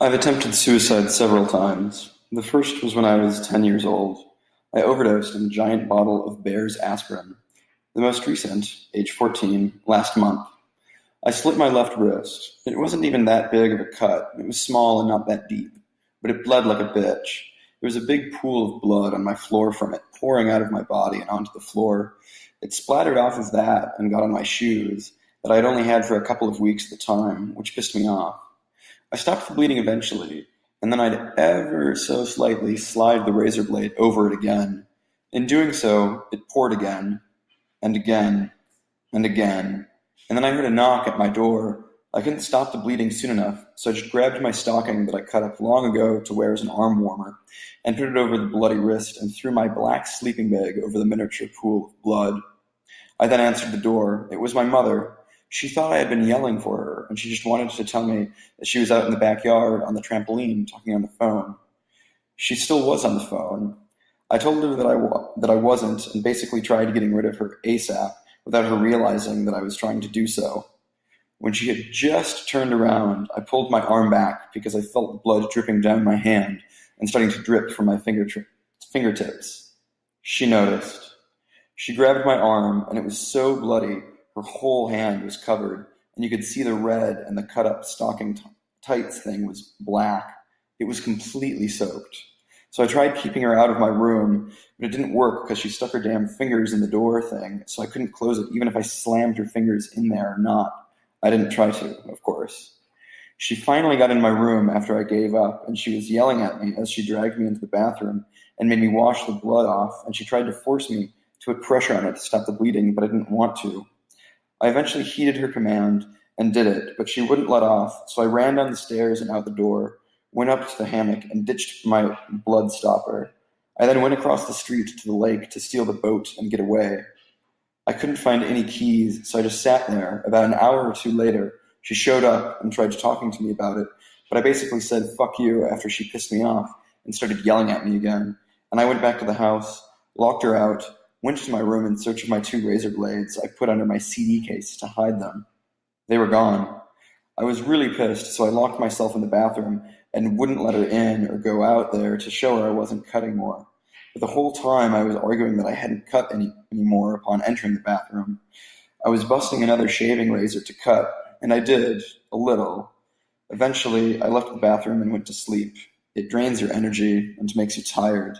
I've attempted suicide several times. The first was when I was 10 years old. I overdosed on a giant bottle of Bear's aspirin. The most recent, age 14, last month. I slit my left wrist. It wasn't even that big of a cut. It was small and not that deep, but it bled like a bitch. There was a big pool of blood on my floor from it, pouring out of my body and onto the floor. It splattered off of that and got on my shoes that I had only had for a couple of weeks at the time, which pissed me off. I stopped the bleeding eventually, and then I'd ever so slightly slide the razor blade over it again. In doing so, it poured again, and again, and again. And then I heard a knock at my door. I couldn't stop the bleeding soon enough, so I just grabbed my stocking that I cut up long ago to wear as an arm warmer, and put it over the bloody wrist and threw my black sleeping bag over the miniature pool of blood. I then answered the door. It was my mother. She thought I had been yelling for her, and she just wanted to tell me that she was out in the backyard on the trampoline talking on the phone. She still was on the phone. I told her that I wasn't, and basically tried getting rid of her ASAP without her realizing that I was trying to do so. When she had just turned around, I pulled my arm back because I felt the blood dripping down my hand and starting to drip from my fingertips. She noticed. She grabbed my arm, and it was so bloody her whole hand was covered, and you could see the red, and the cut-up stocking tights thing was black. It was completely soaked. So I tried keeping her out of my room, but it didn't work because she stuck her damn fingers in the door thing, so I couldn't close it even if I slammed her fingers in there or not. I didn't try to, of course. She finally got in my room after I gave up, and she was yelling at me as she dragged me into the bathroom and made me wash the blood off, and she tried to force me to put pressure on it to stop the bleeding, but I didn't want to. I eventually heeded her command and did it, but she wouldn't let off, so I ran down the stairs and out the door, went up to the hammock, and ditched my blood stopper. I then went across the street to the lake to steal the boat and get away. I couldn't find any keys, so I just sat there. About an hour or two later, she showed up and tried talking to me about it, but I basically said, "Fuck you," after she pissed me off and started yelling at me again. And I went back to the house, locked her out, went to my room in search of my two razor blades I put under my CD case to hide them. They were gone. I was really pissed, so I locked myself in the bathroom and wouldn't let her in or go out there to show her I wasn't cutting more. But the whole time I was arguing that I hadn't cut anymore upon entering the bathroom. I was busting another shaving razor to cut, and I did, a little. Eventually, I left the bathroom and went to sleep. It drains your energy and makes you tired.